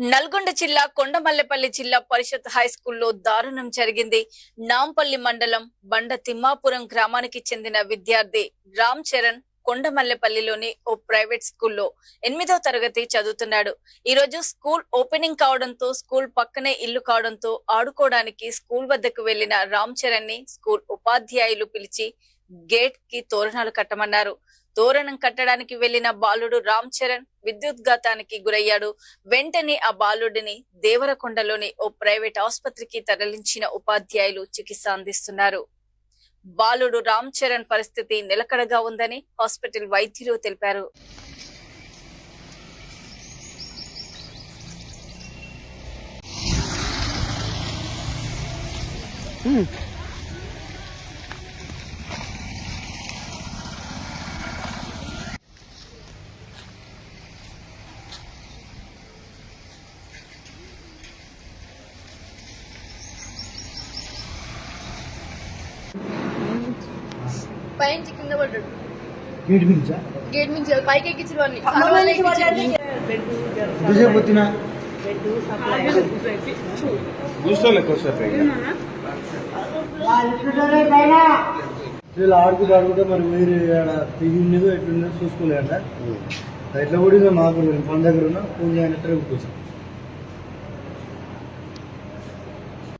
నల్గొండ జిల్లా కొండమల్లెపల్లి జిల్లా పరిషత్ హై స్కూల్లో దారుణం జరిగింది. నాంపల్లి మండలం బండ తిమ్మాపురం గ్రామానికి చెందిన విద్యార్థి రామ్ చరణ్ కొండమల్లెపల్లిలోని ఓ ప్రైవేట్ స్కూల్లో 8వ తరగతి చదువుతున్నాడు. ఈ రోజు స్కూల్ ఓపెనింగ్ కావడంతో స్కూల్ పక్కనే ఇల్లు కావడంతో ఆడుకోవడానికి స్కూల్ వద్దకు వెళ్లిన రామ్ చరణ్ ని స్కూల్ ఉపాధ్యాయులు పిలిచి గేట్ కి తోరణాలు కట్టమన్నారు. తోరణం కట్టడానికి వెళ్లిన బాలుడు రామ్ చరణ్ విద్యుద్ఘాతానికి గురయ్యాడు. వెంటనే ఆ బాలుడిని దేవరకొండలోని ఓ ప్రైవేట్ ఆసుపత్రికి తరలించిన ఉపాధ్యాయులు చికిత్స అందిస్తున్నారు. బాలుడు రామ్ చరణ్ పరిస్థితి నిలకడగా ఉందని హాస్పిటల్ వైద్యులు తెలిపారు. పైన కింద పడ్డాడు. గేట్ నుంచి పైకి ఎక్కించిన వాడిని వీళ్ళు ఆడుకుంటే మరి మీరు తిరిగి ఉండేదో ఎట్లుండేదో చూసుకోలేట ఎట్లా కూడా మాకు మన దగ్గర ఉన్న ఫోన్ చేయనట్టు కూర్చొని